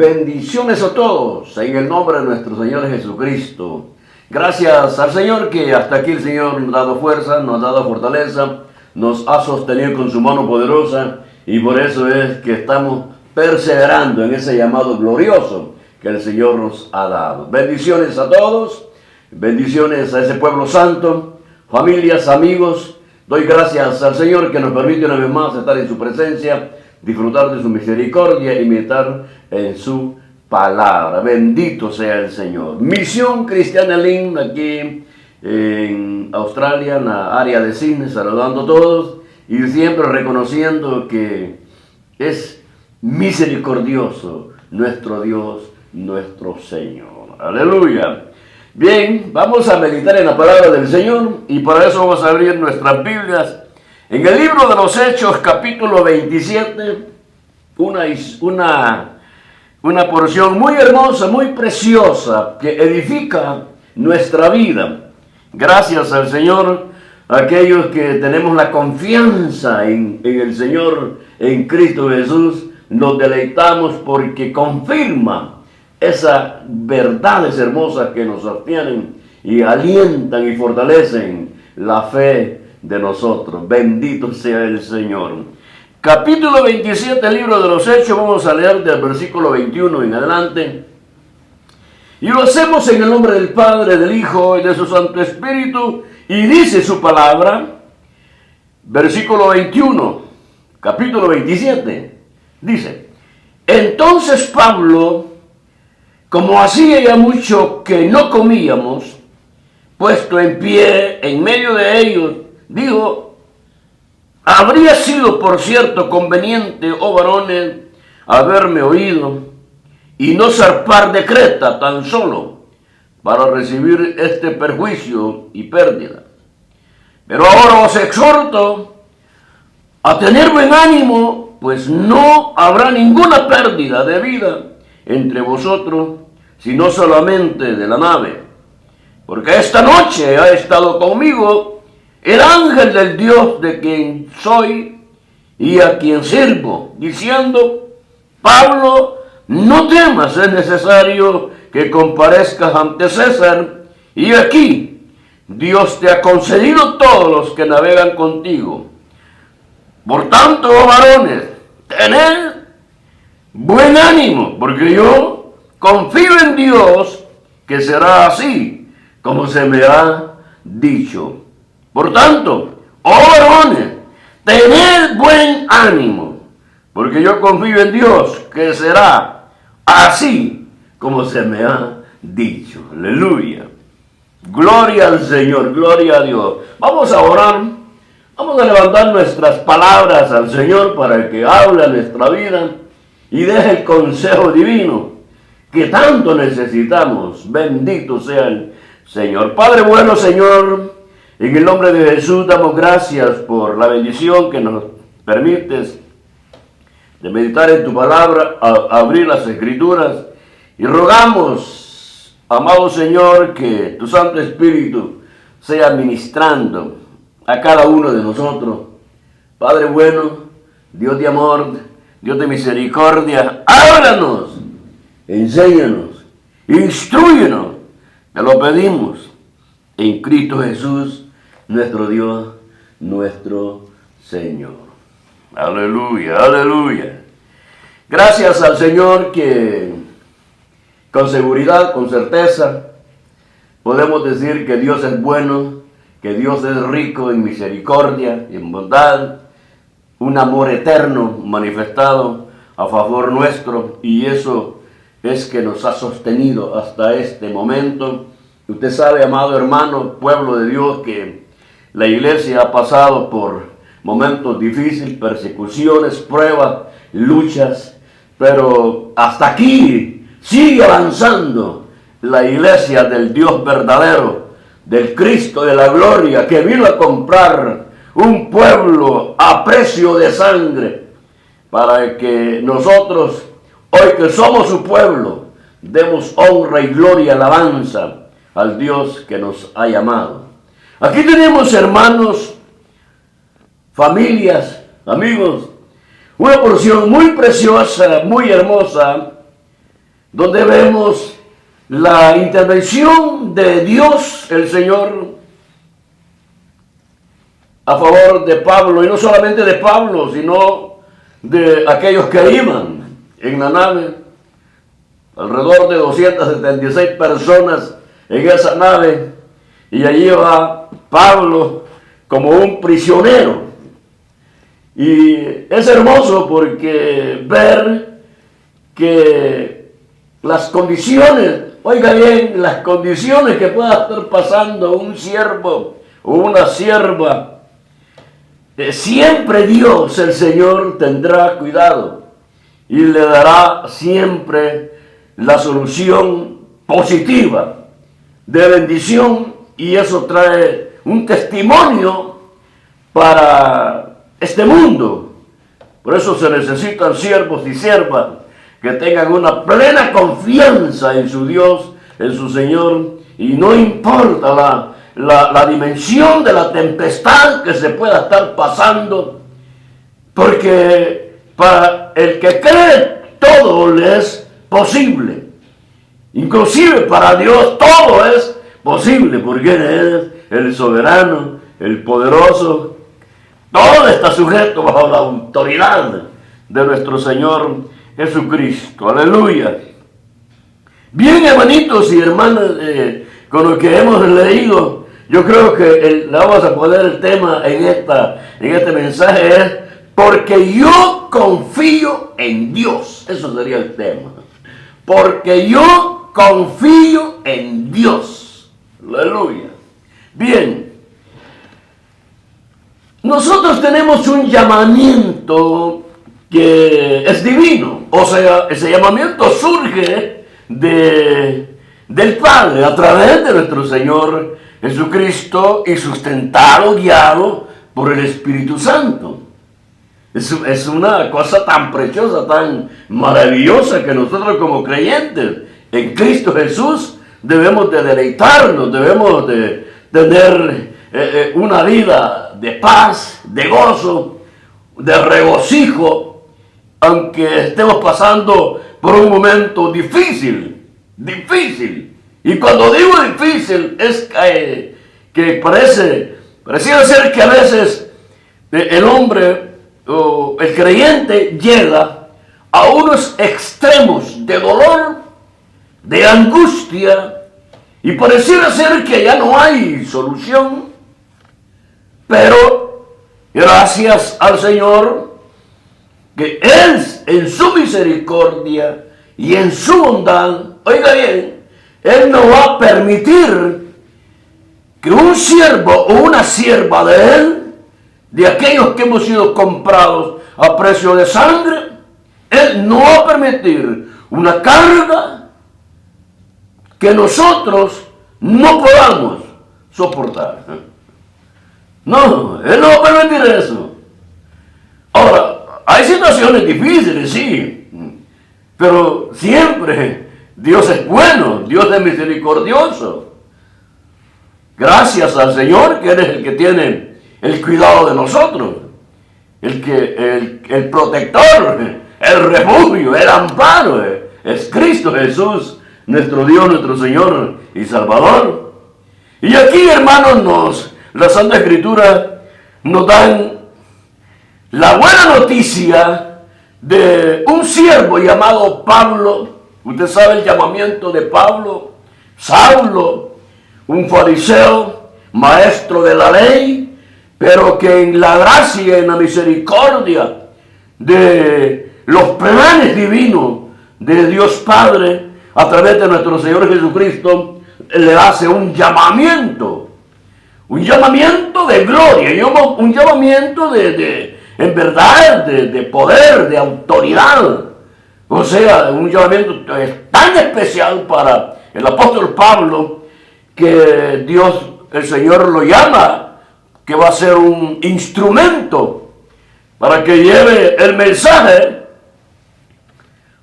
Bendiciones a todos en el nombre de nuestro Señor Jesucristo. Gracias al Señor que hasta aquí el Señor nos ha dado fuerza, nos ha dado fortaleza, nos ha sostenido con su mano poderosa y por eso es que estamos perseverando en ese llamado glorioso que el Señor nos ha dado. Bendiciones a todos, bendiciones a ese pueblo santo, familias, amigos. Doy gracias al Señor que nos permite una vez más estar en su presencia, disfrutar de su misericordia y meditar en su palabra. Bendito sea el Señor. Misión Cristiana Link aquí en Australia, en la área de Sydney, saludando a todos y siempre reconociendo que es misericordioso nuestro Dios, nuestro Señor. Aleluya. Bien, vamos a meditar en la palabra del Señor y para eso vamos a abrir nuestras Biblias en el libro de los Hechos, capítulo 27, una porción muy hermosa, muy preciosa, que edifica nuestra vida. Gracias al Señor, aquellos que tenemos la confianza en el Señor, en Cristo Jesús, nos deleitamos porque confirma esas verdades hermosas que nos sostienen y alientan y fortalecen la fe de nosotros. Bendito sea el Señor. Capítulo 27, libro de los Hechos, vamos a leer del versículo 21 en adelante. Y lo hacemos en el nombre del Padre, del Hijo y de su Santo Espíritu. Y dice su palabra, versículo 21, capítulo 27, dice: Entonces Pablo, como hacía ya mucho que no comíamos, puesto en pie en medio de ellos, dijo: Habría sido, por cierto, conveniente, oh varones, haberme oído y no zarpar de Creta tan solo para recibir este perjuicio y pérdida. Pero ahora os exhorto a tener buen ánimo, pues no habrá ninguna pérdida de vida entre vosotros, sino solamente de la nave. Porque esta noche ha estado conmigo el ángel del Dios de quien soy y a quien sirvo, diciendo: Pablo, no temas, es necesario que comparezcas ante César, y aquí Dios te ha concedido todos los que navegan contigo. Por tanto, oh varones, tened buen ánimo, porque yo confío en Dios que será así como se me ha dicho. Por tanto, oh varones, tened buen ánimo, porque yo confío en Dios que será así como se me ha dicho. Aleluya. Gloria al Señor, gloria a Dios. Vamos a orar, vamos a levantar nuestras palabras al Señor para que hable a nuestra vida y deje el consejo divino que tanto necesitamos. Bendito sea el Señor. Padre bueno, Señor, en el nombre de Jesús damos gracias por la bendición que nos permites de meditar en tu palabra, abrir las Escrituras, y rogamos, amado Señor, que tu Santo Espíritu sea ministrando a cada uno de nosotros. Padre bueno, Dios de amor, Dios de misericordia, háblanos, enséñanos, instrúyenos, te lo pedimos en Cristo Jesús, nuestro Dios, nuestro Señor. Aleluya, aleluya. Gracias al Señor que con seguridad, con certeza, podemos decir que Dios es bueno, que Dios es rico en misericordia y en bondad, un amor eterno manifestado a favor nuestro, y eso es que nos ha sostenido hasta este momento. Usted sabe, amado hermano, pueblo de Dios, que la iglesia ha pasado por momentos difíciles, persecuciones, pruebas, luchas, pero hasta aquí sigue avanzando la iglesia del Dios verdadero, del Cristo de la gloria, que vino a comprar un pueblo a precio de sangre, para que nosotros, hoy que somos su pueblo, demos honra y gloria, alabanza al Dios que nos ha llamado. Aquí tenemos, hermanos, familias, amigos, una porción muy preciosa, muy hermosa donde vemos la intervención de Dios, el Señor, a favor de Pablo, y no solamente de Pablo, sino de aquellos que iban en la nave, alrededor de 276 personas en esa nave, y allí va Pablo como un prisionero. Y es hermoso porque ver que las condiciones, oiga bien, las condiciones que pueda estar pasando un siervo o una sierva, siempre Dios, el Señor, tendrá cuidado y le dará siempre la solución positiva de bendición, y eso trae un testimonio para este mundo. Por eso se necesitan siervos y siervas que tengan una plena confianza en su Dios, en su Señor, y no importa la dimensión de la tempestad que se pueda estar pasando, porque para el que cree todo le es posible. Inclusive para Dios todo es posible, porque Él es el soberano, el poderoso. Todo está sujeto bajo la autoridad de nuestro Señor Jesucristo. Aleluya. Bien, hermanitos y hermanas, con lo que hemos leído, yo creo que le vamos a poner el tema en este mensaje es: porque yo confío en Dios. Eso sería el tema. Porque yo confío en Dios. Aleluya. Bien. Nosotros tenemos un llamamiento que es divino. O sea, ese llamamiento surge del Padre a través de nuestro Señor Jesucristo y sustentado, guiado por el Espíritu Santo. Es una cosa tan preciosa, tan maravillosa, que nosotros como creyentes en Cristo Jesús debemos de deleitarnos, debemos de tener una vida de paz, de gozo, de regocijo, aunque estemos pasando por un momento difícil. Y cuando digo difícil es que pareciera ser que a veces el hombre o el creyente llega a unos extremos de dolor, de angustia, y pareciera ser que ya no hay solución. Pero gracias al Señor, que Él en su misericordia y en su bondad, oiga bien, Él no va a permitir que un siervo o una sierva de Él, de aquellos que hemos sido comprados a precio de sangre, Él no va a permitir una carga que nosotros no podamos soportar. No, Él no va a permitir eso. Ahora, hay situaciones difíciles, sí, pero siempre Dios es bueno, Dios es misericordioso. Gracias al Señor, que Él es el que tiene el cuidado de nosotros, el protector, el refugio, el amparo, es Cristo Jesús, nuestro Dios, nuestro Señor y Salvador. Y aquí, hermanos, la Santa Escritura nos dan la buena noticia de un siervo llamado Pablo. Usted sabe el llamamiento de Pablo, Saulo, un fariseo, maestro de la ley, pero que en la gracia y en la misericordia de los planes divinos de Dios Padre, a través de nuestro Señor Jesucristo, le hace un llamamiento de gloria, un llamamiento en verdad, de poder, de autoridad. O sea, un llamamiento tan especial para el apóstol Pablo, que Dios, el Señor, lo llama, que va a ser un instrumento para que lleve el mensaje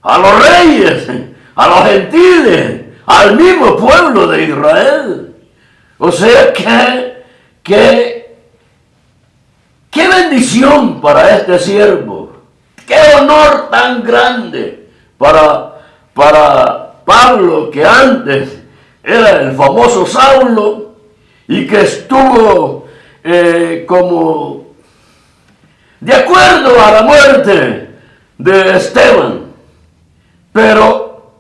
a los reyes, a los gentiles, al mismo pueblo de Israel. O sea, qué bendición para este siervo, qué honor tan grande para Pablo, que antes era el famoso Saulo y que estuvo como de acuerdo a la muerte de Esteban. Pero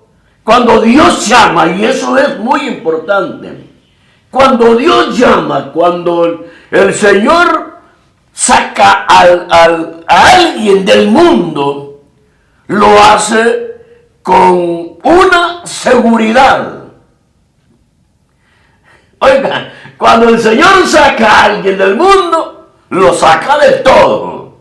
cuando Dios llama, y eso es muy importante, cuando Dios llama, cuando el Señor saca a alguien del mundo, lo hace con una seguridad. Oiga, cuando el Señor saca a alguien del mundo, lo saca del todo.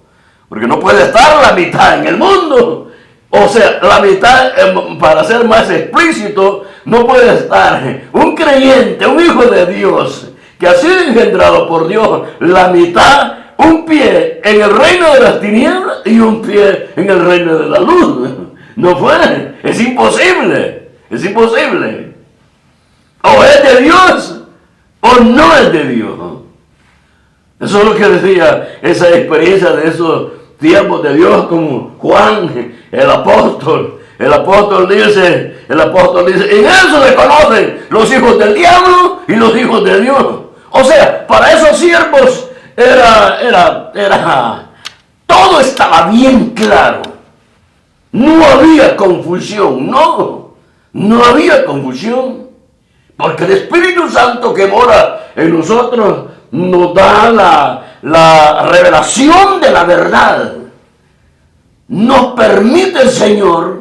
Porque no puede estar la mitad en el mundo. O sea, la mitad, para ser más explícito, no puede estar un creyente, un hijo de Dios, que ha sido engendrado por Dios, la mitad, un pie en el reino de las tinieblas y un pie en el reino de la luz. No puede, es imposible, es imposible. O es de Dios o no es de Dios. Eso es lo que decía esa experiencia de esos tiempos de Dios, como Juan, el apóstol. El apóstol dice, en eso se conocen los hijos del diablo y los hijos de Dios. O sea, para esos siervos todo estaba bien claro. No había confusión, no había confusión. Porque el Espíritu Santo que mora en nosotros nos da la revelación de la verdad. Nos permite el Señor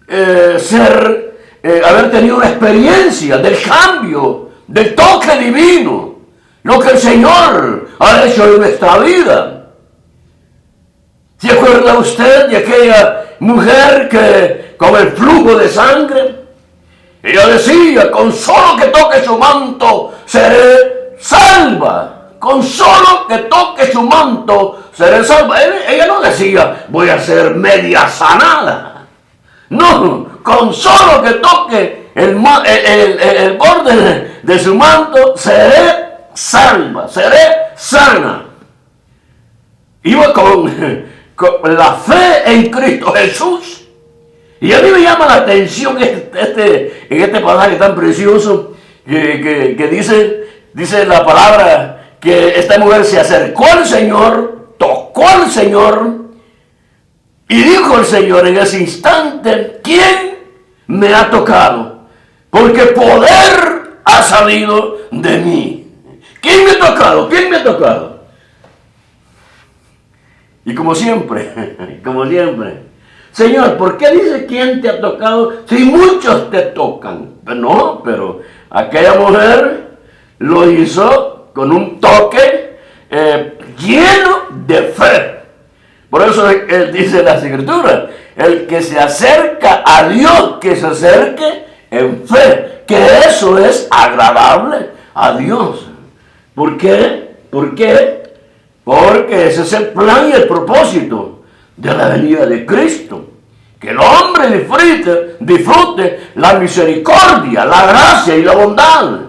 haber tenido una experiencia del cambio, del toque divino, lo que el Señor ha hecho en nuestra vida. ¿Se acuerda usted de aquella mujer que con el flujo de sangre, ella decía, con solo que toque su manto seré salva? Con solo que toque su manto seré salva. Ella no decía, voy a ser media sanada. No, con solo que toque el borde de su manto seré salva, seré sana. Iba con la fe en Cristo Jesús. Y a mí me llama la atención en este pasaje tan precioso que dice la palabra que esta mujer se acercó al Señor, tocó al Señor y dijo al Señor en ese instante, ¿quién me ha tocado? Porque poder ha salido de mí. ¿Quién me ha tocado? ¿Quién me ha tocado? Y como siempre, Señor, ¿por qué dice quién te ha tocado si muchos te tocan? No, pero aquella mujer lo hizo con un toque lleno de fe. Por eso él dice la Escritura, el que se acerca a Dios, que se acerque en fe, que eso es agradable a Dios. ¿Por qué? ¿Por qué? Porque ese es el plan y el propósito de la venida de Cristo. Que el hombre disfrute la misericordia, la gracia y la bondad,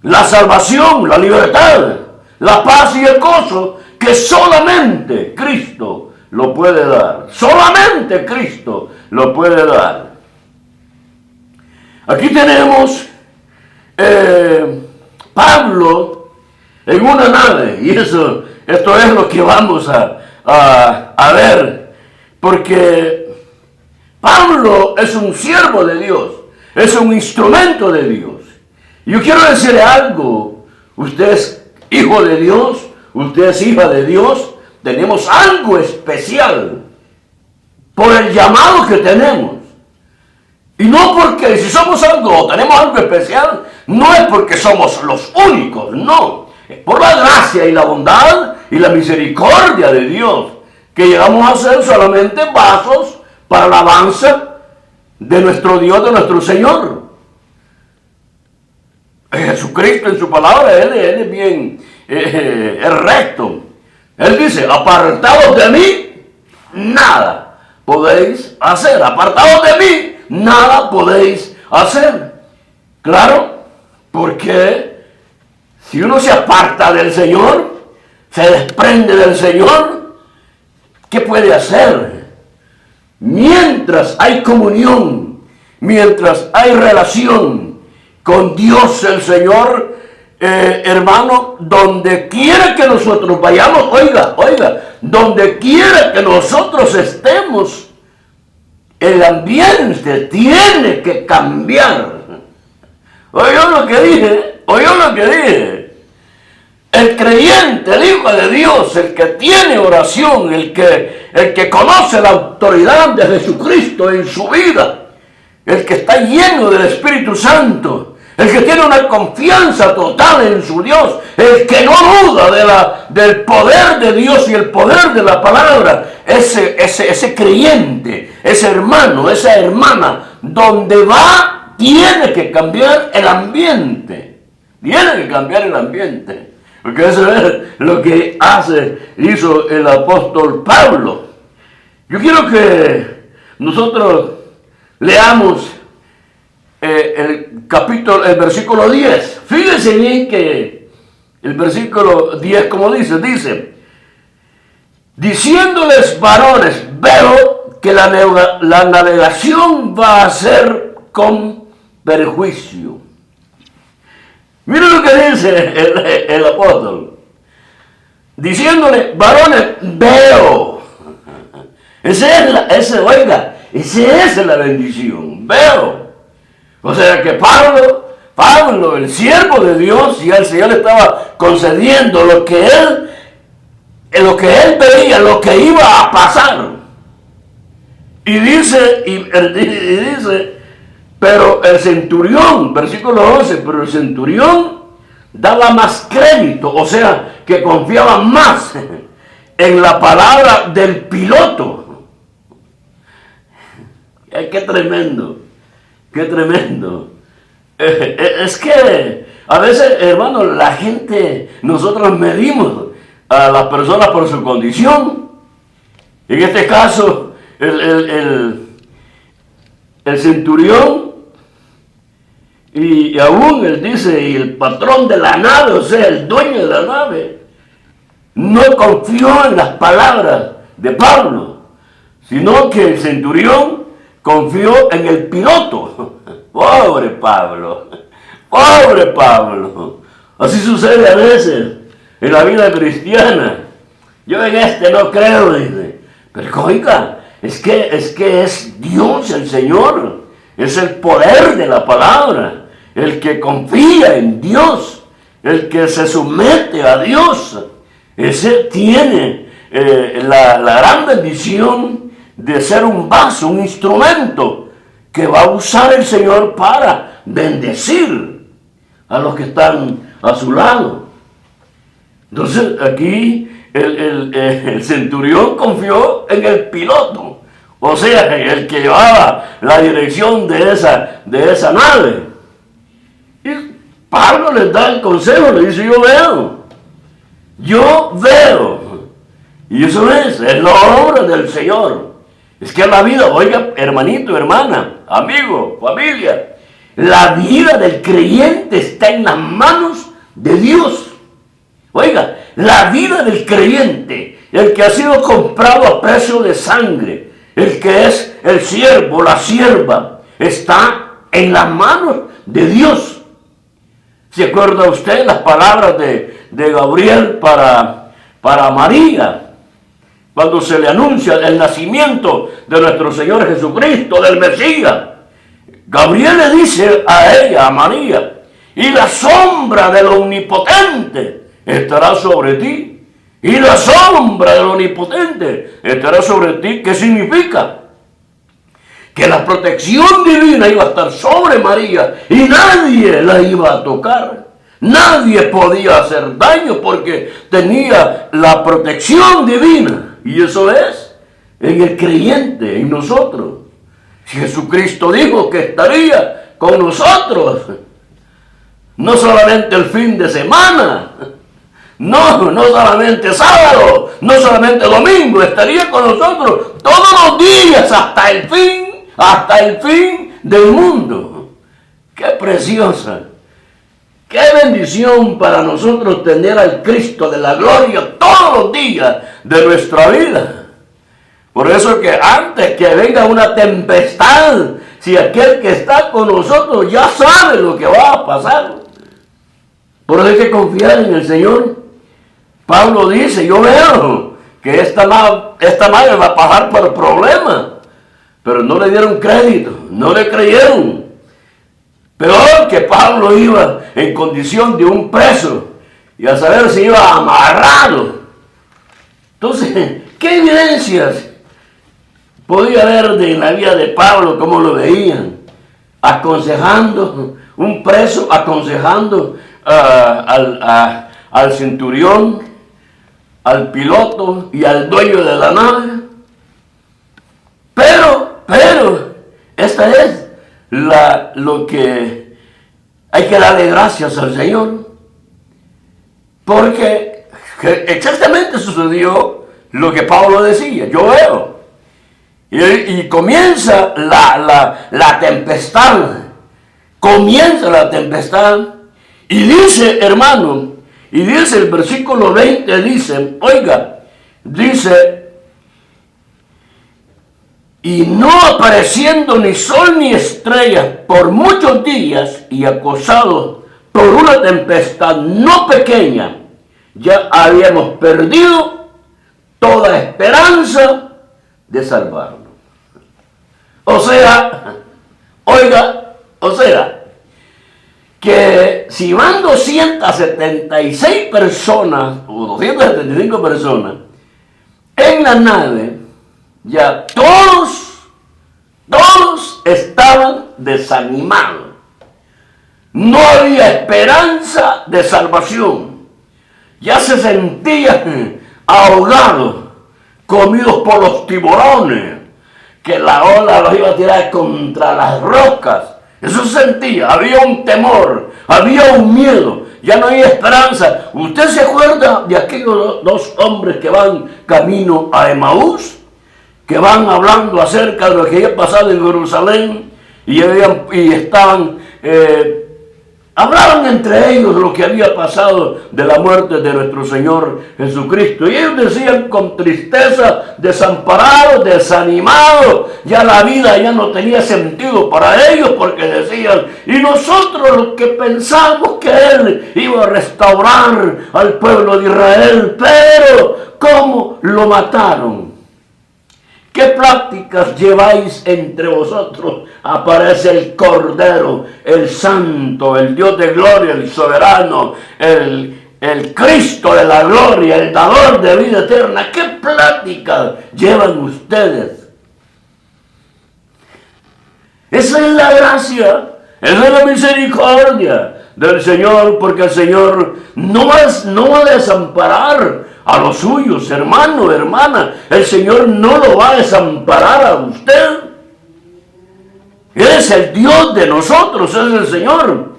la salvación, la libertad, la paz y el gozo que solamente Cristo lo puede dar. Solamente Cristo lo puede dar. Aquí tenemos Pablo en una nave, y esto es lo que vamos a ver, porque Pablo es un siervo de Dios, es un instrumento de Dios. Yo quiero decirle algo, usted es hijo de Dios, usted es hija de Dios, tenemos algo especial por el llamado que tenemos. Y no porque si somos algo, tenemos algo especial, no es porque somos los únicos, no. Es por la gracia y la bondad y la misericordia de Dios que llegamos a ser solamente vasos para la alabanza de nuestro Dios, de nuestro Señor. Jesucristo en su palabra, Él es bien, es recto. Él dice, apartados de mí, nada podéis hacer. Apartados de mí, nada podéis hacer. Claro, porque si uno se aparta del Señor, se desprende del Señor, ¿qué puede hacer? Mientras hay comunión mientras hay relación con Dios el Señor, hermano, donde quiera que nosotros vayamos, oiga, donde quiera que nosotros estemos, el ambiente tiene que cambiar. ¿Oyó lo que dije? El creyente, el Hijo de Dios, el que tiene oración, el que conoce la autoridad de Jesucristo en su vida, el que está lleno del Espíritu Santo, el que tiene una confianza total en su Dios, el que no duda del poder de Dios y el poder de la palabra, ese creyente, ese hermano, esa hermana, donde va, tiene que cambiar el ambiente. Porque eso es lo que hizo el apóstol Pablo. Yo quiero que nosotros leamos el versículo 10. Fíjense bien que el versículo 10, como dice, diciéndoles varones, veo que la navegación va a ser con perjuicio. Miren lo que dice el apóstol. Diciéndole, varones, veo. Esa es la bendición. Veo. O sea que Pablo, el siervo de Dios, y el Señor le estaba concediendo lo que él veía, lo que iba a pasar. Y dice, pero el centurión, versículo 11, pero el centurión daba más crédito, o sea, que confiaba más en la palabra del piloto. ¡Qué tremendo! Es que a veces, hermano, nosotros medimos a las personas por su condición. En este caso, el centurión, y aún él dice, y el patrón de la nave, o sea, el dueño de la nave, no confió en las palabras de Pablo, sino que el centurión confió en el piloto. Pobre Pablo. Así sucede a veces en la vida cristiana. Yo en no creo, dice. Pero oiga, es que es Dios el Señor, es el poder de la palabra, el que confía en Dios, el que se somete a Dios, ese tiene la gran bendición de ser un vaso, un instrumento que va a usar el Señor para bendecir a los que están a su lado. Entonces aquí el centurión confió en el piloto, o sea, el que llevaba la dirección de esa nave. Y Pablo les da el consejo, le dice, yo veo. Y eso es la obra del Señor. Es que la vida, oiga, hermanito, hermana, amigo, familia, la vida del creyente está en las manos de Dios. Oiga, la vida del creyente, el que ha sido comprado a precio de sangre, el que es el siervo, la sierva, está en las manos de Dios. ¿Se acuerda usted las palabras de Gabriel para María? Cuando se le anuncia el nacimiento de nuestro Señor Jesucristo, del Mesías. Gabriel le dice a ella, a María, y la sombra del Omnipotente estará sobre ti. Y la sombra del Omnipotente estará sobre ti. ¿Qué significa? Que la protección divina iba a estar sobre María y nadie la iba a tocar. Nadie podía hacer daño porque tenía la protección divina. Y eso es en el creyente, en nosotros. Si Jesucristo dijo que estaría con nosotros, no solamente el fin de semana, no solamente sábado, no solamente domingo, estaría con nosotros todos los días hasta el fin del mundo. ¡Qué preciosa! ¡Qué bendición para nosotros tener al Cristo de la gloria todos los días de nuestra vida! Por eso que antes que venga una tempestad, si aquel que está con nosotros ya sabe lo que va a pasar? Por eso hay que confiar en el Señor. Pablo dice, yo veo que esta madre va a pasar por problemas, pero no le dieron crédito, no le creyeron. Peor que Pablo iba en condición de un preso y a saber si iba amarrado. Entonces, ¿qué evidencias podía haber en la vida de Pablo? ¿Cómo lo veían? Aconsejando, un preso aconsejando al centurión, al piloto y al dueño de la nave. Pero, esta es lo que hay que darle gracias al Señor, porque exactamente sucedió lo que Pablo decía, yo veo. Y comienza la tempestad, y dice, hermano, y dice el versículo 20, dice, oiga, dice, y no apareciendo ni sol ni estrellas por muchos días y acosados por una tempestad no pequeña, ya habíamos perdido toda esperanza de salvarnos. O sea, que si van 276 personas o 275 personas en la nave, ya todos estaban desanimados. No había esperanza de salvación. Ya se sentían ahogados, comidos por los tiburones, que la ola los iba a tirar contra las rocas. Eso se sentía, había un temor, había un miedo, ya no había esperanza. ¿Usted se acuerda de aquellos dos hombres que van camino a Emaús? Que van hablando acerca de lo que había pasado en Jerusalén y estaban, hablaban entre ellos de lo que había pasado de la muerte de nuestro Señor Jesucristo. Y ellos decían con tristeza, desamparados, desanimados, ya la vida ya no tenía sentido para ellos, porque decían, y nosotros los que pensamos que Él iba a restaurar al pueblo de Israel, pero ¿cómo lo mataron? ¿Qué prácticas lleváis entre vosotros? Aparece el Cordero, el Santo, el Dios de gloria, el soberano, el Cristo de la gloria, el dador de vida eterna. ¿Qué prácticas llevan ustedes? Esa es la gracia, esa es la misericordia del Señor, porque el Señor no va a desamparar a los suyos, hermano, hermana. El Señor no lo va a desamparar a usted. Él es el Dios de nosotros, es el Señor.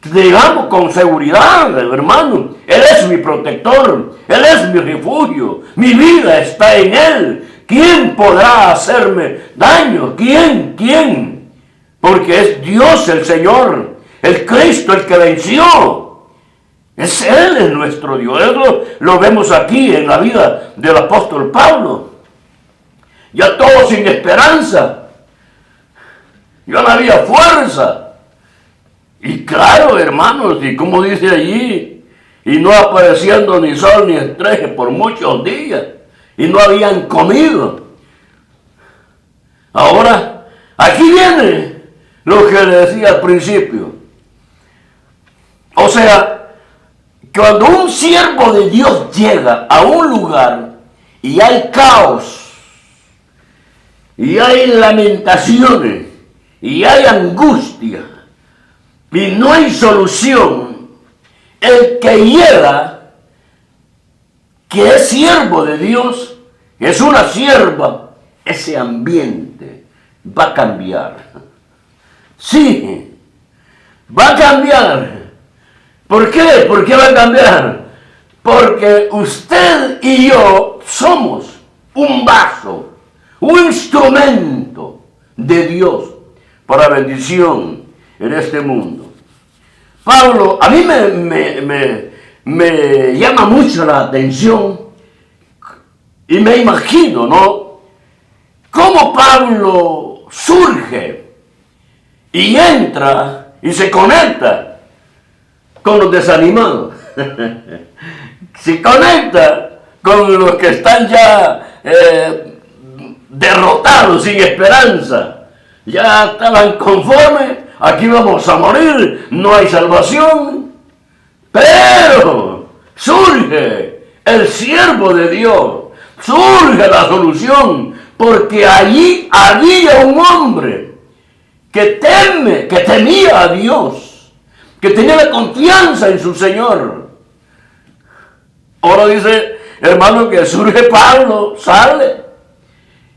Digamos con seguridad, hermano, Él es mi protector, Él es mi refugio, mi vida está en Él. ¿Quién podrá hacerme daño? ¿Quién? Porque es Dios el Señor, el Cristo el que venció. Es Él, es nuestro Dios. Eso lo vemos aquí en la vida del apóstol Pablo. Ya todo sin esperanza. Ya no había fuerza. Y claro, hermanos, y como dice allí, y no apareciendo ni sol ni estrella por muchos días, y no habían comido. Ahora, aquí viene lo que le decía al principio. O sea, cuando un siervo de Dios llega a un lugar y hay caos, y hay lamentaciones, y hay angustia, y no hay solución, el que llega, que es siervo de Dios, es una sierva, ese ambiente va a cambiar. Sí, va a cambiar. ¿Por qué? ¿Por qué va a cambiar? Porque usted y yo somos un vaso, un instrumento de Dios para bendición en este mundo. Pablo, a mí me llama mucho la atención y me imagino, ¿no? Cómo Pablo surge y entra y se conecta con los desanimados. Se conecta con los que están ya derrotados, sin esperanza. Ya estaban conformes, aquí vamos a morir, no hay salvación. Pero surge el siervo de Dios, surge la solución, porque allí había un hombre que temía a Dios, que tenía la confianza en su Señor. Ahora dice, hermano, que surge Pablo, sale.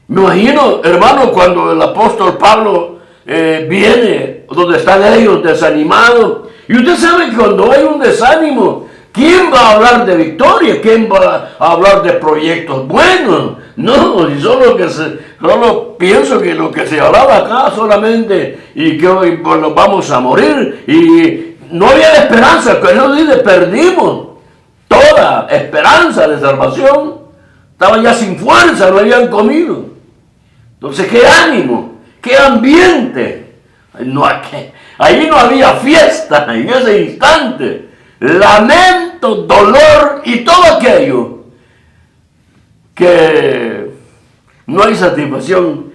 Me imagino, hermano, cuando el apóstol Pablo viene donde están ellos desanimados. Y usted sabe que cuando hay un desánimo, ¿quién va a hablar de victoria? ¿Quién va a hablar de proyectos buenos? No, solo pienso que lo que se hablaba acá solamente y que hoy bueno, vamos a morir. Y no había esperanza, que Dios dice, perdimos toda esperanza de salvación. Estaban ya sin fuerza, no habían comido. Entonces, qué ánimo, qué ambiente. Ahí no había fiesta en ese instante. Lamento, dolor y todo aquello que no hay satisfacción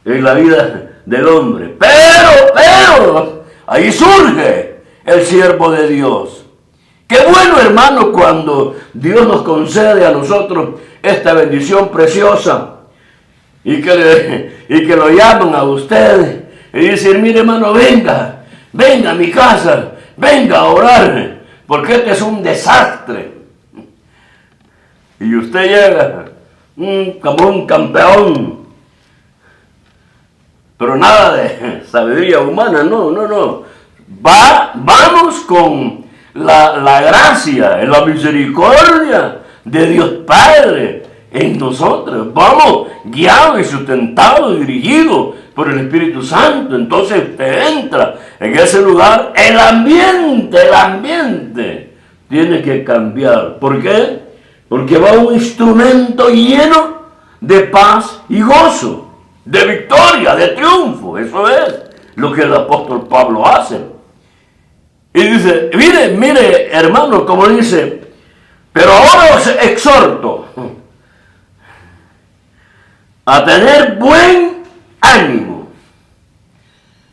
en la vida del hombre. Pero, ahí surge el siervo de Dios. Qué bueno, hermano, cuando Dios nos concede a nosotros esta bendición preciosa y que lo llaman a usted y dicen, mire, hermano, venga a mi casa, venga a orar, porque este es un desastre. Y usted llega como un campeón, pero nada de sabiduría humana, no. Vamos con la gracia, la misericordia de Dios Padre en nosotros. Vamos guiados y sustentados y dirigidos por el Espíritu Santo. Entonces usted entra en ese lugar, el ambiente tiene que cambiar. ¿Por qué? Porque va un instrumento lleno de paz y gozo, de victoria, de triunfo. Eso es lo que el apóstol Pablo hace. Y dice, mire, hermano, como dice, pero ahora os exhorto a tener buen ánimo.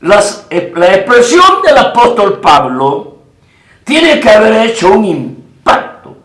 La expresión del apóstol Pablo tiene que haber hecho un impacto.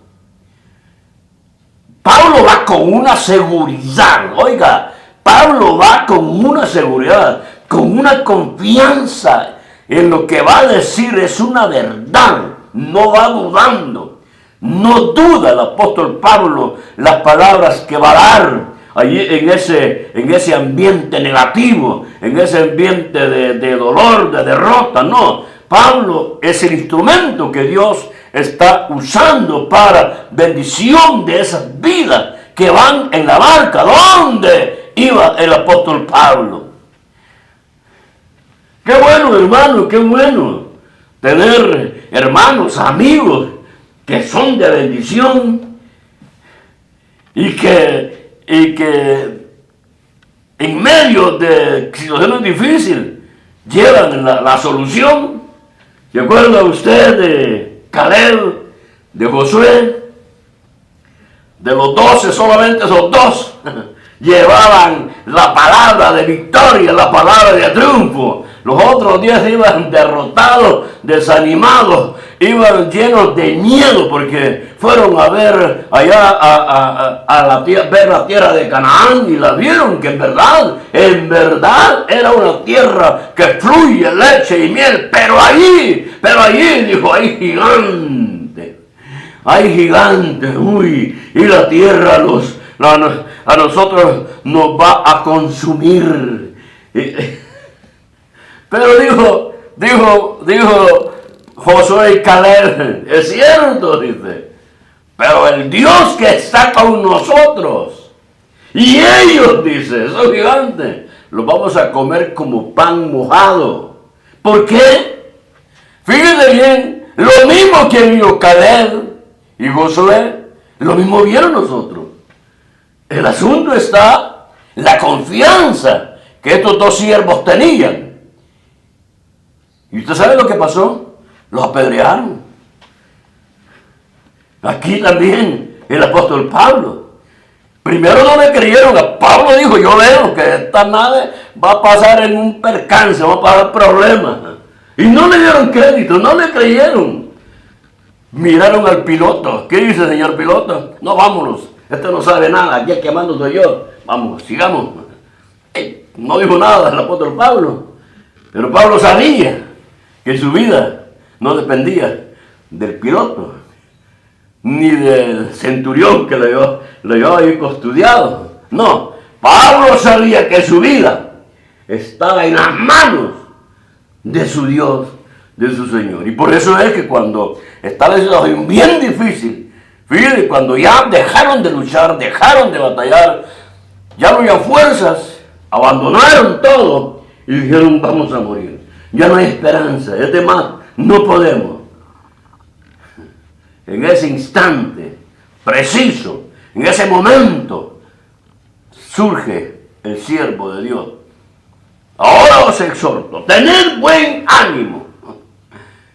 Pablo va con una seguridad, oiga, Pablo va con una seguridad, con una confianza en lo que va a decir, es una verdad, no va dudando, no duda el apóstol Pablo las palabras que va a dar allí en ese ambiente negativo, en ese ambiente de dolor, de derrota. No, Pablo es el instrumento que Dios está usando para bendición de esas vidas que van en la barca. ¿Dónde iba el apóstol Pablo? Qué bueno, hermano, qué bueno tener hermanos, amigos que son de bendición y que en medio de situaciones difíciles llevan la solución. ¿Se acuerda usted de Caleb, de Josué? De los 12, solamente esos dos llevaban la palabra de victoria, la palabra de triunfo. Los otros 10 iban derrotados, desanimados, iban llenos de miedo porque fueron a ver allá ver la tierra de Canaán y la vieron que en verdad era una tierra que fluye leche y miel, pero allí dijo, hay gigantes, y la tierra a nosotros nos va a consumir. Pero dijo Josué y Caleb, es cierto, dice, pero el Dios que está con nosotros, y ellos, dice, esos gigantes, los vamos a comer como pan mojado. ¿Por qué? Fíjense bien, lo mismo que vio Caleb y Josué, lo mismo vieron nosotros. El asunto está en la confianza que estos dos siervos tenían. ¿Y usted sabe lo que pasó? Los apedrearon. Aquí también el apóstol Pablo. Primero no le creyeron. A Pablo dijo, yo veo que esta nave va a pasar en un percance, va a pasar problemas. Y no le dieron crédito, no le creyeron. Miraron al piloto. ¿Qué dice, señor piloto? No, vámonos. Este no sabe nada, aquí el que mando soy yo. Vamos, sigamos. No dijo nada el apóstol Pablo. Pero Pablo sabía que su vida no dependía del piloto, ni del centurión que lo llevaba ahí custodiado. No, Pablo sabía que su vida estaba en las manos de su Dios, de su Señor. Y por eso es que cuando está la situación bien difícil, fíjense, cuando ya dejaron de luchar, dejaron de batallar, ya no había fuerzas, abandonaron todo y dijeron, vamos a morir. Ya no hay esperanza, es de más, no podemos. En ese instante preciso, en ese momento, surge el siervo de Dios. Ahora os exhorto, tened buen ánimo.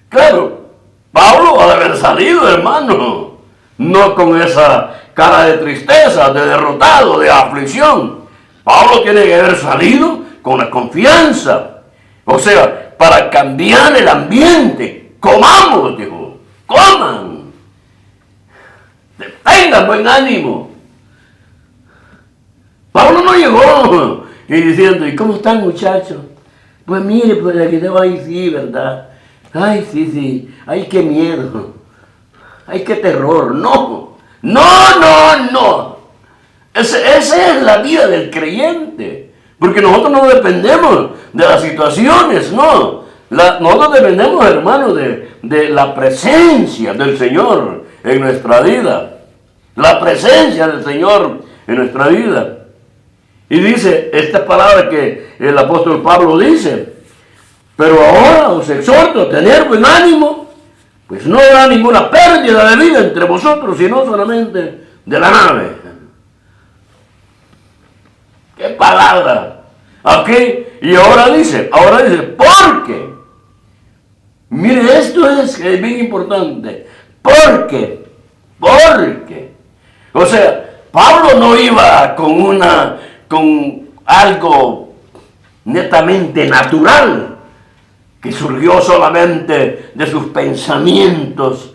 Claro, Pablo ha de haber salido, hermano, no con esa cara de tristeza, de derrotado, de aflicción. Pablo tiene que haber salido con la confianza. O sea, para cambiar el ambiente, comamos, dijo, coman. Tengan buen ánimo. Pablo no llegó y diciendo, ¿y cómo están, muchachos? Pues mire, pues aquí tengo ahí sí, ¿verdad? Ay, sí, ay, qué miedo, ay, qué terror. No. Esa es la vida del creyente, porque nosotros no dependemos de las situaciones, no. Nosotros dependemos, hermano, de la presencia del Señor en nuestra vida. La presencia del Señor en nuestra vida. Y dice esta palabra que el apóstol Pablo dice, pero ahora os exhorto a tener buen ánimo, pues no habrá ninguna pérdida de vida entre vosotros, sino solamente de la nave. ¡Qué palabra! Aquí, y ahora dice, porque, mire, esto es bien importante, porque, o sea, Pablo no iba con algo netamente natural, que surgió solamente de sus pensamientos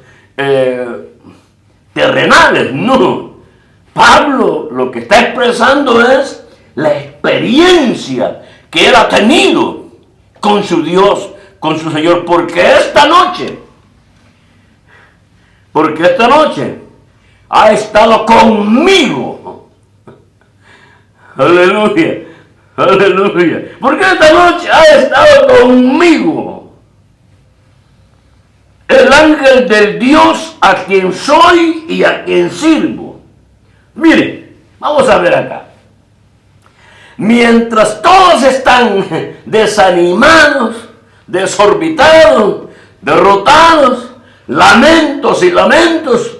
terrenales, no. Pablo lo que está expresando es la experiencia que él ha tenido con su Dios, con su Señor, porque esta noche ha estado conmigo. Aleluya, aleluya. Porque esta noche ha estado conmigo el ángel del Dios a quien soy y a quien sirvo. Mire, vamos a ver acá. Mientras todos están desanimados, desorbitados, derrotados, lamentos,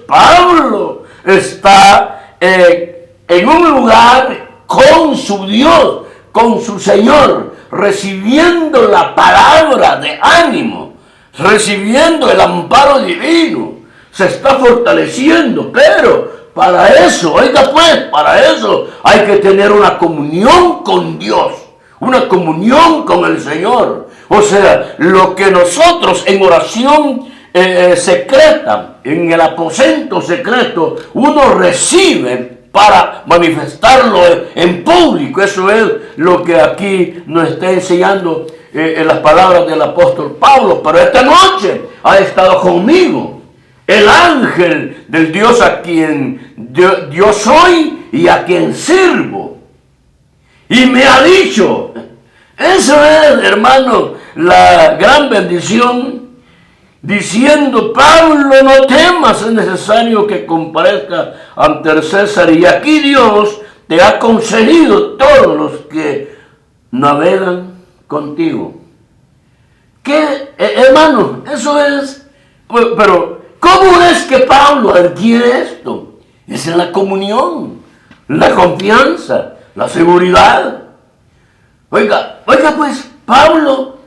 Pablo está en un lugar con su Dios, con su Señor, recibiendo la palabra de ánimo, recibiendo el amparo divino, se está fortaleciendo, pero para eso, oiga pues, para eso hay que tener una comunión con Dios, una comunión con el Señor. O sea, lo que nosotros en oración secreta, en el aposento secreto, uno recibe para manifestarlo en público. Eso es lo que aquí nos está enseñando en las palabras del apóstol Pablo. Pero esta noche ha estado conmigo el ángel del Dios a quien yo soy y a quien sirvo. Y me ha dicho, eso es, hermano, la gran bendición, diciendo, Pablo, no temas, es necesario que comparezca ante el César, y aquí Dios te ha concedido todos los que navegan contigo. ¿Qué, hermano? Eso es, pero ¿cómo es que Pablo adquiere esto? Es en la comunión, la confianza, la seguridad. Oiga, pues Pablo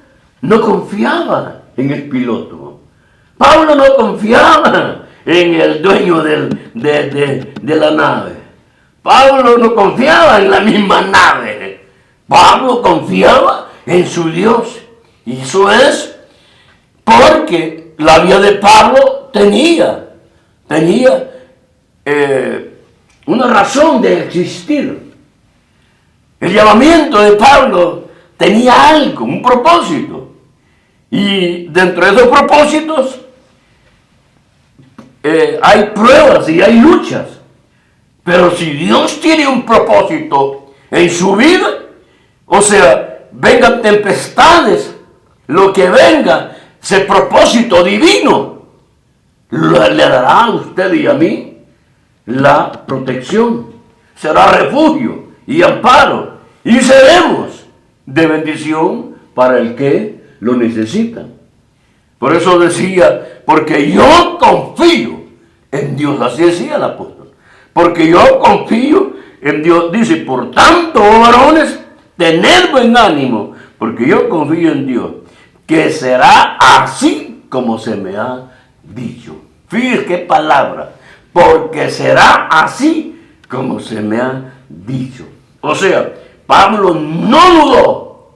no confiaba en el piloto. Pablo no confiaba en el dueño de la nave. Pablo no confiaba en la misma nave. Pablo confiaba en su Dios. Y eso es porque la vida de Pablo tenía una razón de existir. El llamamiento de Pablo tenía algo, un propósito. Y dentro de esos propósitos hay pruebas y hay luchas. Pero si Dios tiene un propósito en su vida, o sea, vengan tempestades, lo que venga, ese propósito divino, le dará a usted y a mí la protección. Será refugio y amparo. Y seremos de bendición para el que lo necesita. Por eso decía, porque yo confío en Dios. Así decía el apóstol. Porque yo confío en Dios. Dice, por tanto, oh varones, tened buen ánimo, porque yo confío en Dios, que será así como se me ha dicho. Fíjese qué palabra. Porque será así como se me ha dicho. O sea, Pablo no dudó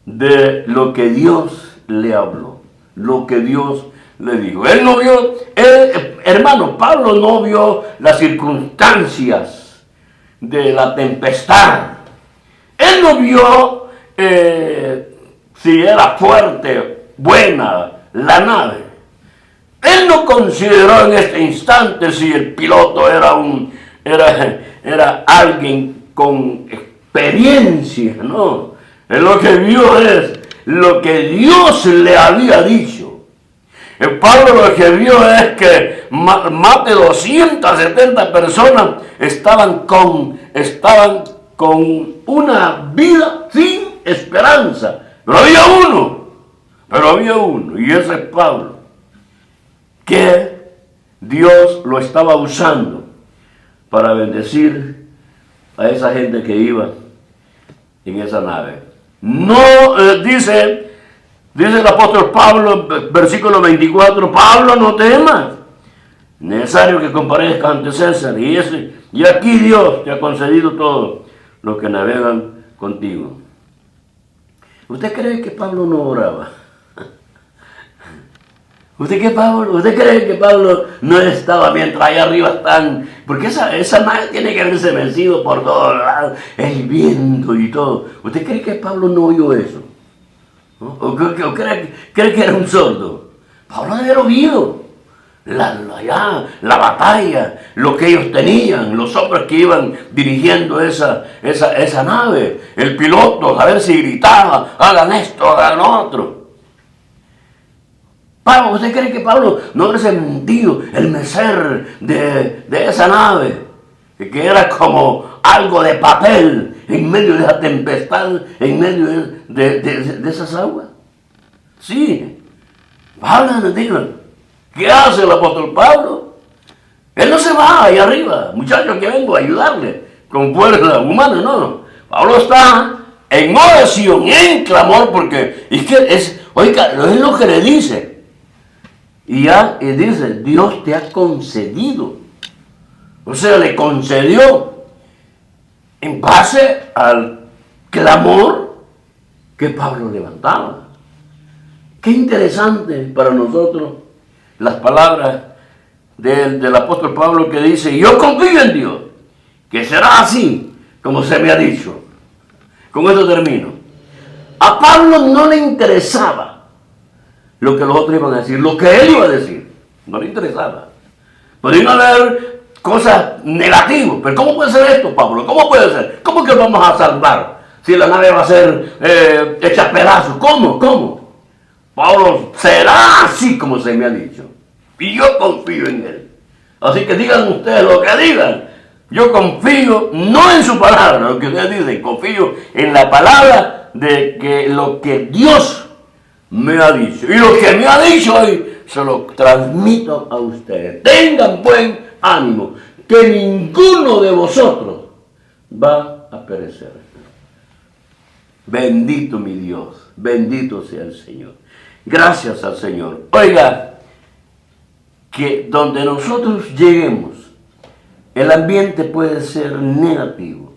de lo que Dios le habló, lo que Dios le dijo. Él no vio, hermano, Pablo no vio las circunstancias de la tempestad. Él no vio si era fuerte, buena la nave. Él no consideró en este instante si el piloto era alguien con experiencia, no. Él lo que vio es lo que Dios le había dicho. Pablo lo que vio es que más de 270 personas estaban con una vida sin esperanza. Pero había uno, y ese es Pablo, que Dios lo estaba usando para bendecir a esa gente que iba en esa nave. No, dice el apóstol Pablo, versículo 24, Pablo, no temas, necesario que comparezcas ante César, y aquí Dios te ha concedido todo los que navegan contigo. ¿Usted cree que Pablo no oraba? ¿Usted cree que Pablo no estaba mientras allá arriba están? Porque esa nave tiene que haberse vencido por todos lados, el viento y todo. ¿Usted cree que Pablo no oyó eso? ¿No? ¿O cree que era un sordo? Pablo debe haber oído la batalla, lo que ellos tenían, los hombres que iban dirigiendo esa nave, el piloto, a ver si gritaba, hagan esto, hagan otro. Pablo, ¿usted cree que Pablo no habría sentido el mecer de esa nave? Que era como algo de papel en medio de la tempestad, en medio de esas aguas. Sí. Pablo nos dijo, ¿qué hace el apóstol Pablo? Él no se va ahí arriba, muchachos, que vengo a ayudarle con fuerza humana, no. Pablo está en oración, en clamor, porque oiga, es lo que le dice. Y dice, Dios te ha concedido. O sea, le concedió en base al clamor que Pablo levantaba. Qué interesante para nosotros las palabras del apóstol Pablo, que dice, yo confío en Dios, que será así como se me ha dicho. Con esto termino. A Pablo no le interesaba lo que los otros iban a decir, lo que él iba a decir, no le interesaba. Podrían haber cosas negativas, pero ¿cómo puede ser esto, Pablo? ¿Cómo puede ser? ¿Cómo que vamos a salvar si la nave va a ser hecha a pedazos? ¿Cómo? Pablo, será así como se me ha dicho, y yo confío en él. Así que digan ustedes lo que digan, yo confío no en su palabra, lo que ustedes dicen, confío en la palabra de que lo que Dios me ha dicho. Y lo que me ha dicho hoy se lo transmito a ustedes. Tengan buen ánimo, que ninguno de vosotros va a perecer. Bendito mi Dios, bendito sea el Señor. Gracias al Señor. Oiga, que donde nosotros lleguemos, el ambiente puede ser negativo,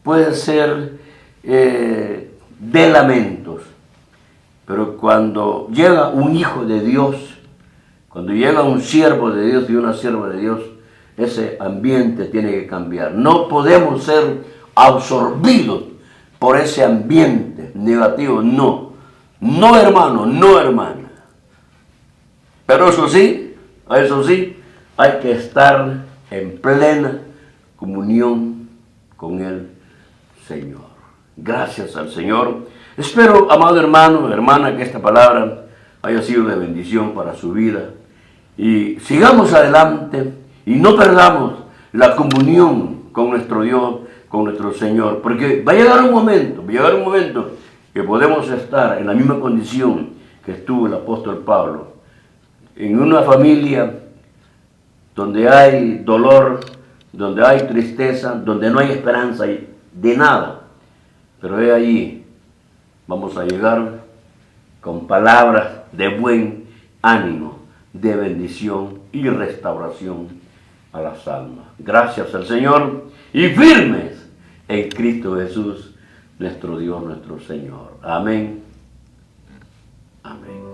puede ser de lamentos, pero cuando llega un hijo de Dios, cuando llega un siervo de Dios y una sierva de Dios, ese ambiente tiene que cambiar. No podemos ser absorbidos por ese ambiente negativo, no. No, hermano, no, hermana. Pero eso sí, hay que estar en plena comunión con el Señor. Gracias al Señor. Espero, amado hermano, hermana, que esta palabra haya sido de bendición para su vida. Y sigamos adelante y no perdamos la comunión con nuestro Dios, con nuestro Señor. Porque va a llegar un momento que podemos estar en la misma condición que estuvo el apóstol Pablo. En una familia donde hay dolor, donde hay tristeza, donde no hay esperanza de nada. Pero es allí, vamos a llegar con palabras de buen ánimo, de bendición y restauración a las almas. Gracias al Señor y firmes en Cristo Jesús, nuestro Dios, nuestro Señor. Amén. Amén.